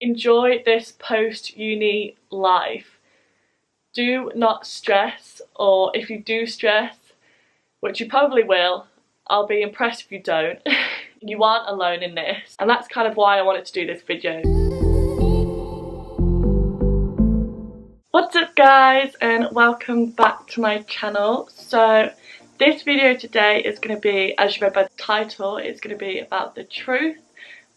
Enjoy this post-uni life. Do not stress, or if you do stress, which you probably will, I'll be impressed if you don't. You aren't alone in this, and that's kind of why I wanted to do this video. What's up guys, and welcome back to my channel. So this video today is going to be, as you read by the title, it's going to be about the truth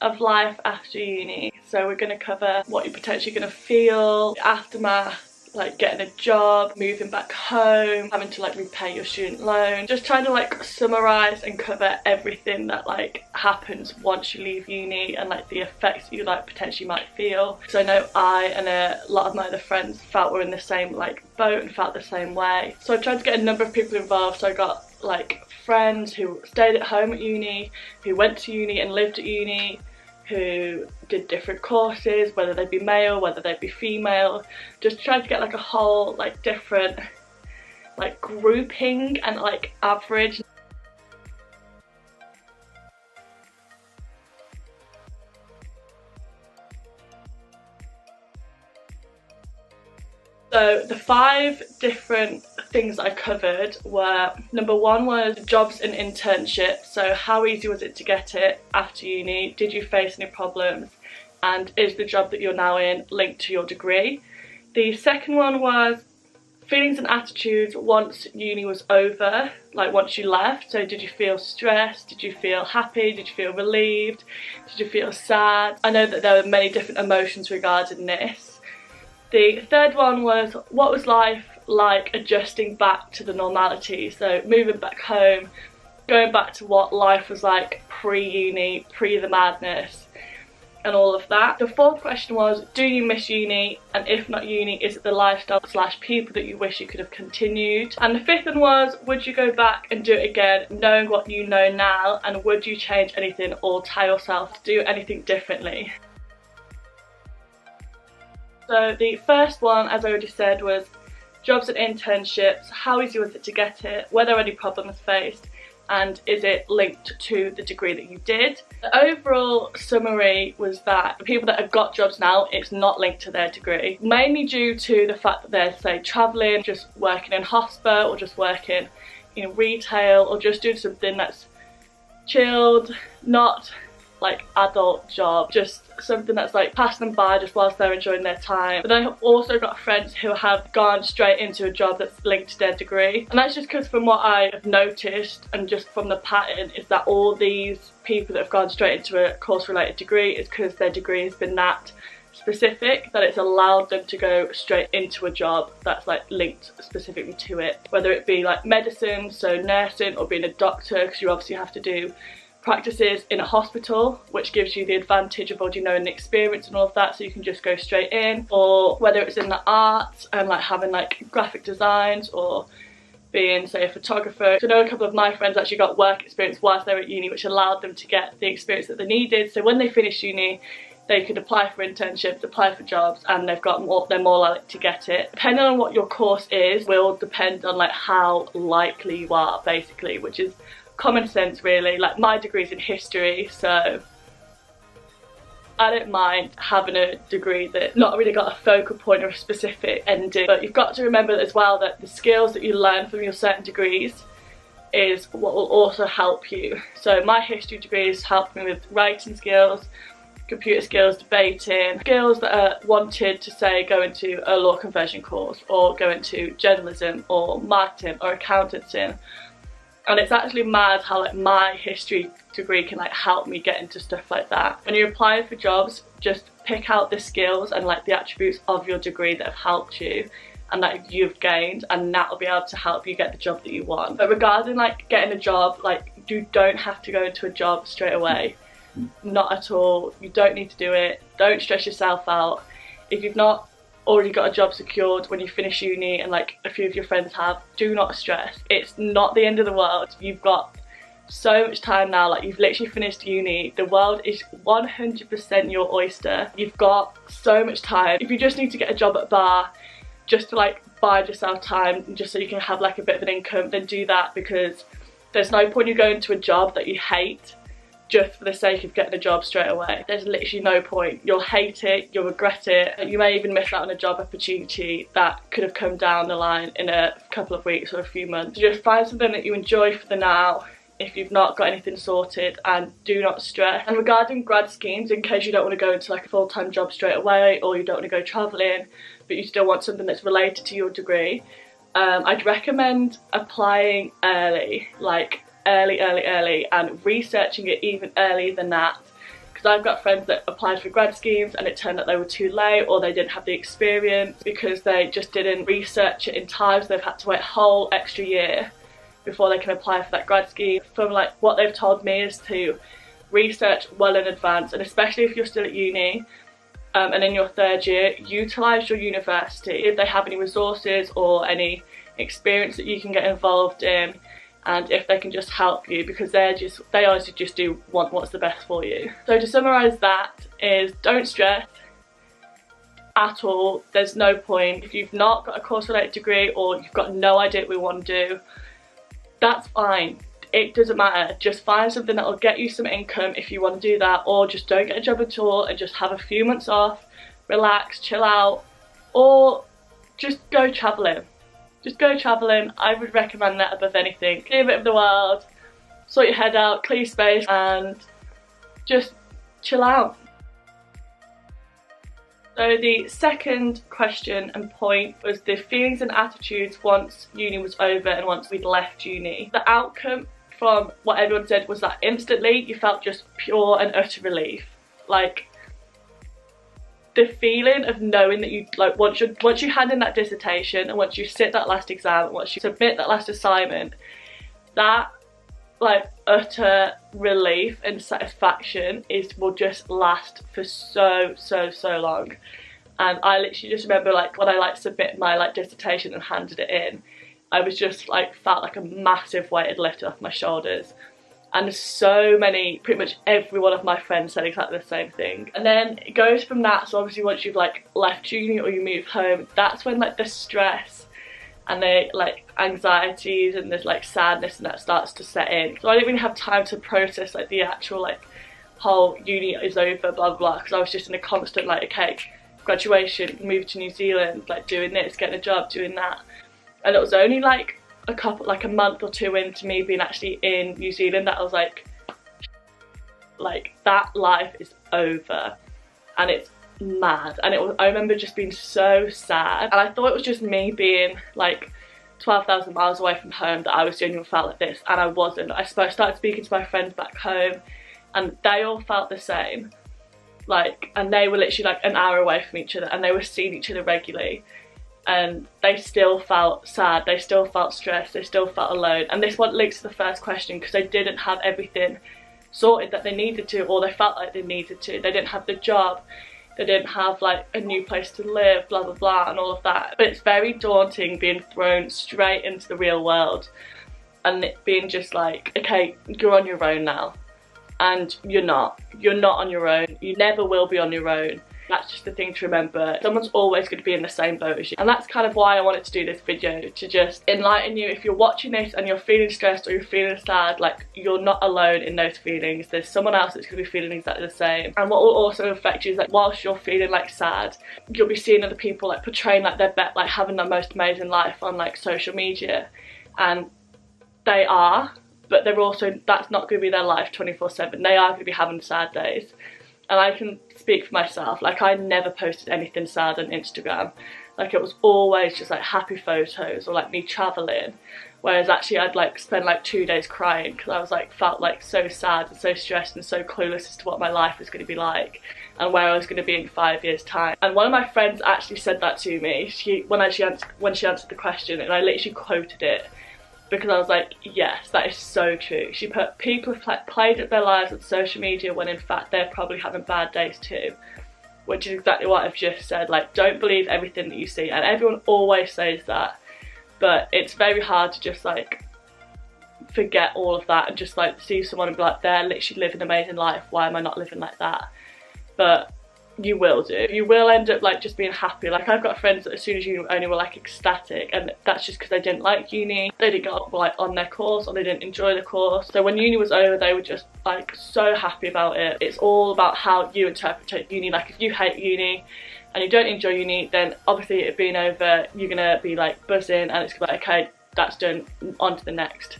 of life after uni. So we're going to cover what you're potentially going to feel, the aftermath, like getting a job, moving back home, having to like repay your student loan, just trying to like summarise and cover everything that like happens once you leave uni and like the effects that you like potentially might feel. So I know I and a lot of my other friends felt we're in the same like boat and felt the same way. So I tried to get a number of people involved. So I got like friends who stayed at home at uni, who went to uni and lived at uni, who did different courses, whether they be male, whether they be female, just trying to get like a whole like different like grouping and like average. So the 5 different things I covered were, number 1 was jobs and internships. So how easy was it to get it after uni? Did you face any problems? And is the job that you're now in linked to your degree? The second one was feelings and attitudes once uni was over, like once you left. So did you feel stressed? Did you feel happy? Did you feel relieved? Did you feel sad? I know that there were many different emotions regarding this. The third one was, what was life like adjusting back to the normality? So moving back home, going back to what life was like pre-uni, pre the madness and all of that. The fourth question was, do you miss uni? And if not uni, is it the lifestyle / people that you wish you could have continued? And the fifth one was, would you go back and do it again knowing what you know now? And would you change anything or tell yourself to do anything differently? So the first one, as I already said, was jobs and internships. How easy was it to get it? Were there any problems faced? And is it linked to the degree that you did? The overall summary was that the people that have got jobs now, it's not linked to their degree. Mainly due to the fact that they're, say, travelling, just working in hospital, or just working in retail, or just doing something that's chilled, not like adult job, just something that's like passing them by just whilst they're enjoying their time. But I've also got friends who have gone straight into a job that's linked to their degree, and that's just because from what I have noticed and just from the pattern is that all these people that have gone straight into a course related degree is because their degree has been that specific that it's allowed them to go straight into a job that's like linked specifically to it, whether it be like medicine, so nursing, or being a doctor, because you obviously have to do practices in a hospital, which gives you the advantage of already knowing the experience and all of that, so you can just go straight in. Or whether it's in the arts and like having like graphic designs, or being, say, a photographer. So I know a couple of my friends actually got work experience whilst they were at uni, which allowed them to get the experience that they needed, so when they finished uni they could apply for internships, apply for jobs, and they're more likely to get it. Depending on what your course is will depend on like how likely you are, basically, which is common sense really. Like my degree's in history, so I don't mind having a degree that not really got a focal point or a specific ending, but you've got to remember as well that the skills that you learn from your certain degrees is what will also help you. So my history degrees helped me with writing skills, computer skills, debating, skills that are wanted to, say, go into a law conversion course, or go into journalism or marketing or accountancy. And it's actually mad how like my history degree can like help me get into stuff like that. When you're applying for jobs, just pick out the skills and like the attributes of your degree that have helped you and that you've gained, and that will be able to help you get the job that you want. But regarding like getting a job, like you don't have to go into a job straight away. Not at all. You don't need to do it. Don't stress yourself out. If you've not already got a job secured when you finish uni, and like a few of your friends have, do not stress. It's not the end of the world. You've got so much time now. Like you've literally finished uni. The world is 100% your oyster. You've got so much time. If you just need to get a job at a bar just to like bide yourself time, just so you can have like a bit of an income, then do that, because there's no point you going to a job that you hate just for the sake of getting a job straight away. There's literally no point. You'll hate it, you'll regret it, you may even miss out on a job opportunity that could have come down the line in a couple of weeks or a few months. Just find something that you enjoy for the now if you've not got anything sorted, and do not stress. And regarding grad schemes, in case you don't want to go into like a full-time job straight away, or you don't want to go travelling but you still want something that's related to your degree, I'd recommend applying early, like early, and researching it even earlier than that, because I've got friends that applied for grad schemes and it turned out they were too late, or they didn't have the experience because they just didn't research it in time, so they've had to wait a whole extra year before they can apply for that grad scheme. From like what they've told me is to research well in advance, and especially if you're still at uni and in your third year, utilise your university if they have any resources or any experience that you can get involved in, and if they can just help you, because they honestly just do want what's the best for you. So to summarise that is, don't stress at all. There's no point. If you've not got a course related degree or you've got no idea what we want to do, that's fine. It doesn't matter. Just find something that will get you some income if you want to do that, or just don't get a job at all and just have a few months off, relax, chill out, or just go travelling. Just go travelling. I would recommend that above anything. See a bit of the world, sort your head out, clear space, and just chill out. So the second question and point was the feelings and attitudes once uni was over and once we'd left uni. The outcome from what everyone said was that instantly you felt just pure and utter relief. Like, the feeling of knowing that you, like, once you hand in that dissertation and once you sit that last exam and once you submit that last assignment, that like utter relief and satisfaction will just last for so long. And I literally just remember, like, when I like submitted my like dissertation and handed it in, I was just like, felt like a massive weight had lifted off my shoulders. And so many, pretty much every one of my friends said exactly the same thing. And then it goes from that, so obviously once you've like left uni or you move home, that's when like the stress and the like anxieties and there's like sadness and that starts to set in. So I didn't really have time to process like the actual like whole uni is over blah blah, because I was just in a constant like, okay, graduation, move to New Zealand, like doing this, getting a job, doing that. And it was only like a month or two into me being actually in New Zealand that I was like that life is over, and it's mad. And I remember just being so sad, and I thought it was just me being like 12,000 miles away from home that I was the only one who felt like this, and I wasn't. I started speaking to my friends back home and they all felt the same, like, and they were literally like an hour away from each other and they were seeing each other regularly, and they still felt sad, they still felt stressed, they still felt alone. And this one links to the first question, because they didn't have everything sorted that they needed to, or they felt like they needed to. They didn't have the job, they didn't have like a new place to live, blah blah blah and all of that. But it's very daunting being thrown straight into the real world and it being just like, okay, you're on your own now. And you're not on your own, you never will be on your own. That's just the thing to remember. Someone's always going to be in the same boat as you. And that's kind of why I wanted to do this video, to just enlighten you. If you're watching this and you're feeling stressed or you're feeling sad, like, you're not alone in those feelings. There's someone else that's going to be feeling exactly the same. And what will also affect you is that whilst you're feeling like sad, you'll be seeing other people like portraying like their like having the most amazing life on like social media. And they are, but they're also, that's not going to be their life 24/7. They are going to be having sad days. And I can speak for myself, like, I never posted anything sad on Instagram. Like, it was always just like happy photos or like me travelling, whereas actually I'd like spend like 2 days crying because I was like, felt like so sad and so stressed and so clueless as to what my life was going to be like and where I was going to be in 5 years time. And one of my friends actually said that to me when she answered the question, and I literally quoted it, because I was like, yes, that is so true. She put, people have played up their lives on social media when in fact they're probably having bad days too, which is exactly what I've just said. Like, don't believe everything that you see, and everyone always says that, but it's very hard to just like forget all of that and just like see someone and be like, they're literally living an amazing life, why am I not living like that? But you will do. You will end up like just being happy. Like I've got friends that as soon as uni only were like ecstatic, and that's just because they didn't like uni, they didn't get like on their course, or they didn't enjoy the course. So when uni was over, they were just like so happy about it. It's all about how you interpret uni. Like if you hate uni and you don't enjoy uni, then obviously it being over, you're gonna be like buzzing, and it's gonna be like, okay, that's done, on to the next.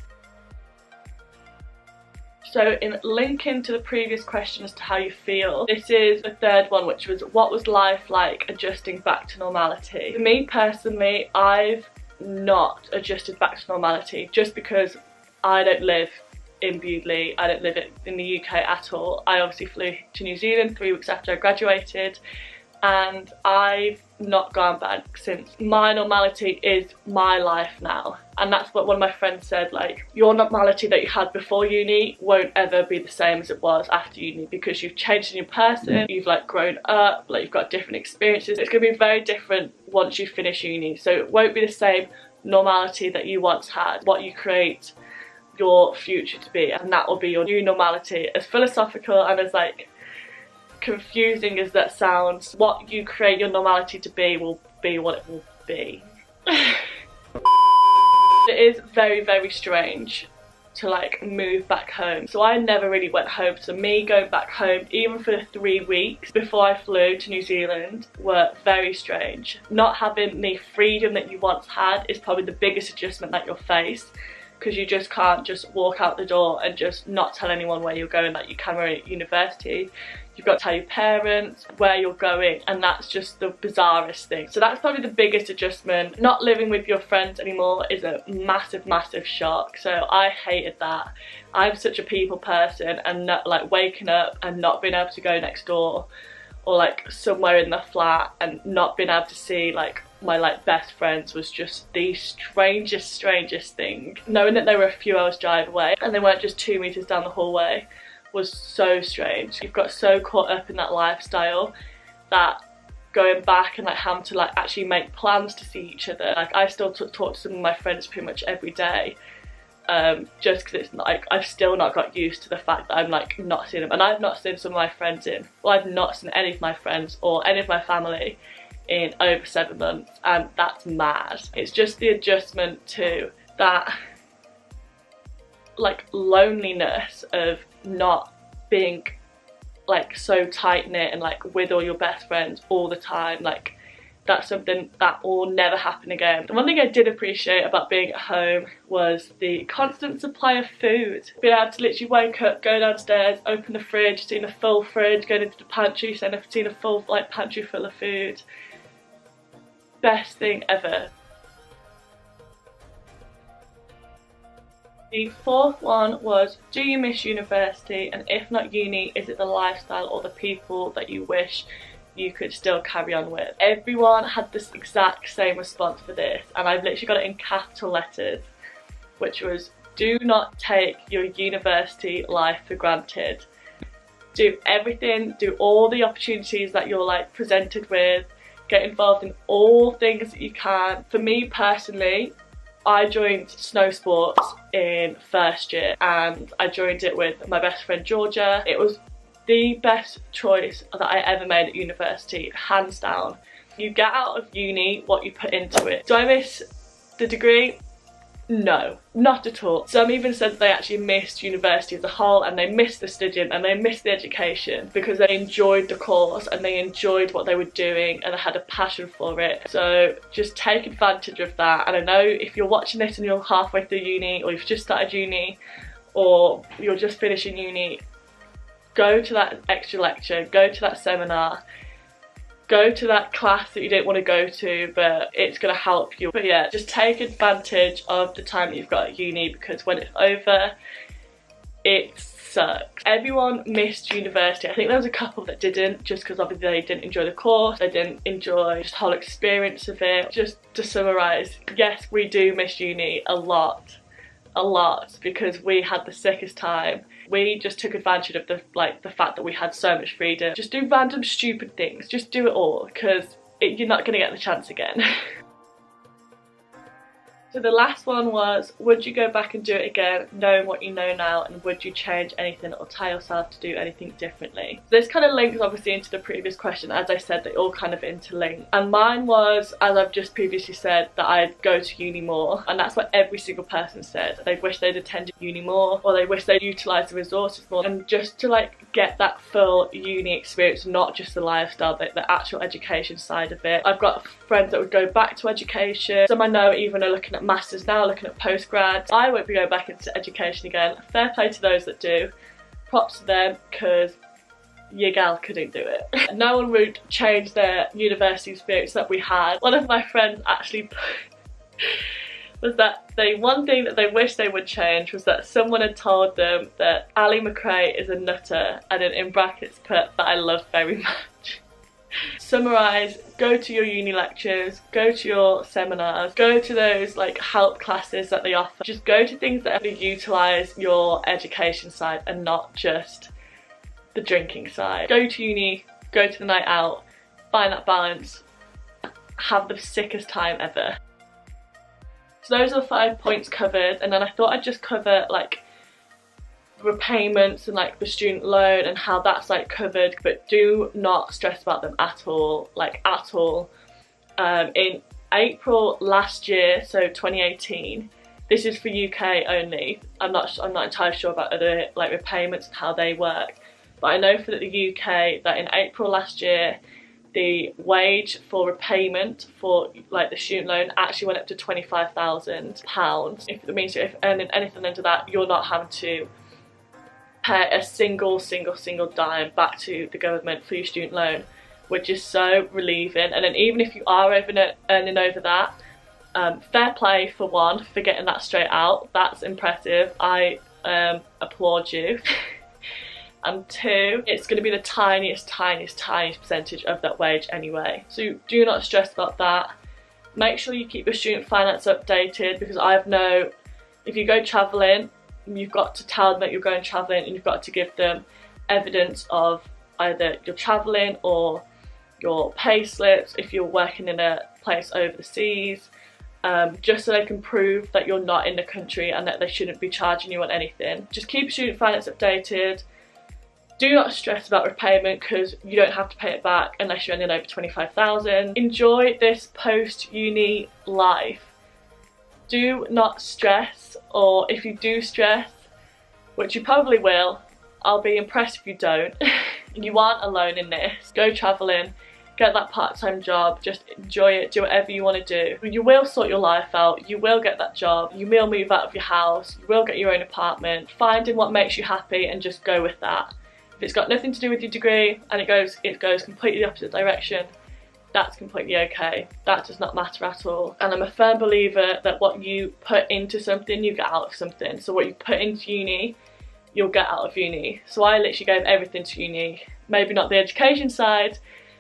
So in linking to the previous question as to how you feel, this is the third one, which was what was life like adjusting back to normality? For me personally, I've not adjusted back to normality just because I don't live in Bewdley, I don't live in the UK at all. I obviously flew to New Zealand 3 weeks after I graduated, and I've not gone back since. My normality is my life now, and that's what one of my friends said, like, your normality that you had before uni won't ever be the same as it was after uni, because you've changed as a new person, you've like grown up, like you've got different experiences. It's going to be very different once you finish uni, so it won't be the same normality that you once had. What you create your future to be, and that will be your new normality. As philosophical and as like confusing as that sounds, what you create your normality to be will be what it will be. It is very, very strange to like move back home. So I never really went home, so me going back home even for the 3 weeks before I flew to New Zealand were very strange. Not having the freedom that you once had is probably the biggest adjustment that you'll face, because you just can't just walk out the door and just not tell anyone where you're going like you can at university. You've got to tell your parents where you're going, and that's just the bizarrest thing. So that's probably the biggest adjustment. Not living with your friends anymore is a massive, massive shock. So I hated that. I'm such a people person, and not, like waking up and not being able to go next door or like somewhere in the flat and not being able to see like my like best friends was just the strangest thing. Knowing that they were a few hours drive away and they weren't just 2 meters down the hallway was so strange. You've got so caught up in that lifestyle that going back and like having to like actually make plans to see each other. Like I still talk to some of my friends pretty much every day, just because it's like I've still not got used to the fact that I'm like not seeing them, and I've not seen some of my friends I've not seen any of my friends or any of my family in over 7 months, and that's mad. It's just the adjustment to that like loneliness of not being like so tight-knit and like with all your best friends all the time. Like that's something that will never happen again. The one thing I did appreciate about being at home was the constant supply of food. Being able to literally wake up, go downstairs, open the fridge, seeing a full fridge, going into the pantry, seeing a full like pantry full of food. Best thing ever. The fourth one was, do you miss university, and if not uni, is it the lifestyle or the people that you wish you could still carry on with? Everyone had this exact same response for this, and I've literally got it in capital letters, which was, do not take your university life for granted. Do everything, do all the opportunities that you're like presented with, get involved in all things that you can. For me personally, I joined snow sports in first year, and I joined it with my best friend Georgia. It was the best choice that I ever made at university, hands down. You get out of uni what you put into it. Do I miss the degree? No, not at all. Some even said that they actually missed university as a whole, and they missed the studying and they missed the education because they enjoyed the course and they enjoyed what they were doing and they had a passion for it. So just take advantage of that. And I know if you're watching this and you're halfway through uni, or you've just started uni, or you're just finishing uni, go to that extra lecture, go to that seminar, go to that class that you don't want to go to, but it's going to help you. But yeah, just take advantage of the time that you've got at uni, because when it's over, it sucks. Everyone missed university. I think there was a couple that didn't, just because obviously they didn't enjoy the course, they didn't enjoy just the whole experience of it. Just to summarise, yes, we do miss uni a lot, because we had the sickest time. We just took advantage of the fact that we had so much freedom. Just do random stupid things. Just do it all, because you're not going to get the chance again. So the last one was, would you go back and do it again knowing what you know now, and would you change anything or tell yourself to do anything differently? So this kind of links obviously into the previous question. As I said, they all kind of interlink, and mine was, as I've just previously said, that I'd go to uni more, and that's what every single person said. They wish they'd attended uni more, or they wish they'd utilised the resources more, and just to like get that full uni experience, not just the lifestyle, but the actual education side of it. I've got friends that would go back to education. Some I know even are looking at masters now, looking at postgrads. I won't be going back into education again. Fair play to those that do. Props to them, because your gal couldn't do it. No one would change their university experience that we had. One of my friends actually was that one thing that they wish they would change was that someone had told them that Ali Macrae is a nutter, and then in brackets put that I love very much. Summarise, go to your uni lectures, go to your seminars, go to those like help classes that they offer. Just go to things that really utilise your education side and not just the drinking side. Go to uni, go to the night out, find that balance, have the sickest time ever. So those are the 5 points covered, and then I thought I'd just cover like repayments and like the student loan and how that's like covered, but do not stress about them at all, like at all. In April last year, so 2018, this is for UK only. I'm not entirely sure about other like repayments and how they work, but I know for the UK that in April last year the wage for repayment for like the student loan actually went up to £25,000. If it means if earning anything under that, you're not having to pay a single dime back to the government for your student loan, which is so relieving. And then even if you are earning over that, fair play for one for getting that straight out. That's impressive. I applaud you. And two, it's going to be the tiniest percentage of that wage anyway. So do not stress about that. Make sure you keep your student finance updated, because I know if you go travelling, you've got to tell them that you're going travelling, and you've got to give them evidence of either you're travelling or your pay slips if you're working in a place over the seas, just so they can prove that you're not in the country and that they shouldn't be charging you on anything. Just keep student finance updated. Do not stress about repayment, because you don't have to pay it back unless you're earning over 25,000. Enjoy this post-uni life. Do not stress, or if you do stress, which you probably will, I'll be impressed if you don't. You aren't alone in this. Go travelling, get that part-time job, just enjoy it, do whatever you want to do. You will sort your life out, you will get that job, you will move out of your house, you will get your own apartment. Finding what makes you happy and just go with that. If it's got nothing to do with your degree and it goes completely the opposite direction, that's completely okay. That does not matter at all. And I'm a firm believer that what you put into something, you get out of something. So what you put into uni, you'll get out of uni. So I literally gave everything to uni. Maybe not the education side,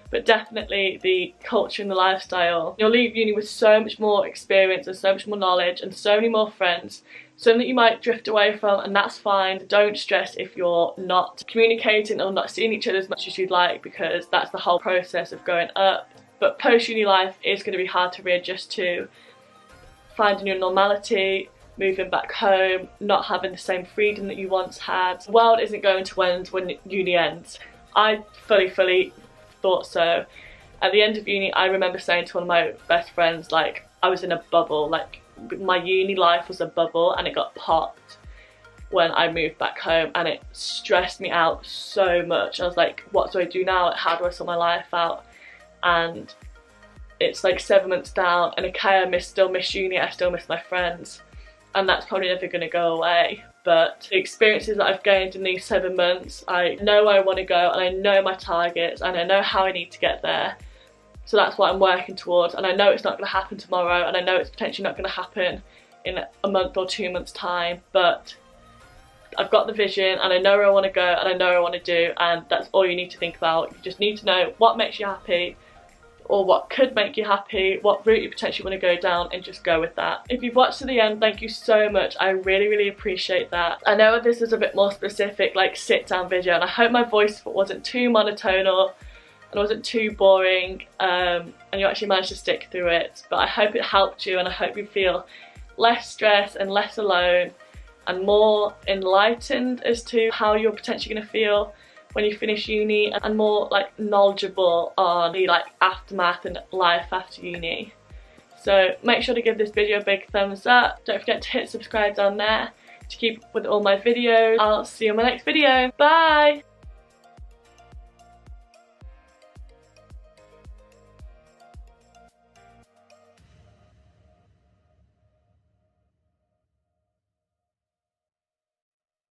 but definitely the culture and the lifestyle. You'll leave uni with so much more experience and so much more knowledge and so many more friends. Something that you might drift away from, and that's fine. Don't stress if you're not communicating or not seeing each other as much as you'd like, because that's the whole process of growing up. But post-uni life is going to be hard to readjust to. Finding your normality, moving back home, not having the same freedom that you once had. The world isn't going to end when uni ends. I fully thought so. At the end of uni, I remember saying to one of my best friends, like, I was in a bubble, like my uni life was a bubble, and it got popped when I moved back home, and it stressed me out so much. I was like, what do I do now? How do I sort my life out? And it's like 7 months down, and okay, I still miss uni, I still miss my friends, and that's probably never going to go away. But the experiences that I've gained in these 7 months, I know where I want to go, and I know my targets, and I know how I need to get there. So that's what I'm working towards, and I know it's not going to happen tomorrow, and I know it's potentially not going to happen in a month or 2 months' time, but I've got the vision, and I know where I want to go, and I know what I want to do, and that's all you need to think about. You just need to know what makes you happy, or what could make you happy, what route you potentially want to go down, and just go with that. If you've watched to the end, thank you so much. I really appreciate that. I know this is a bit more specific, like sit-down video, and I hope my voice wasn't too monotonal and it wasn't too boring, and you actually managed to stick through it. But I hope it helped you, and I hope you feel less stress and less alone, and more enlightened as to how you're potentially going to feel when you finish uni, and more like knowledgeable on the like aftermath and life after uni. So make sure to give this video a big thumbs up. Don't forget to hit subscribe down there to keep up with all my videos. I'll see you in my next video. Bye!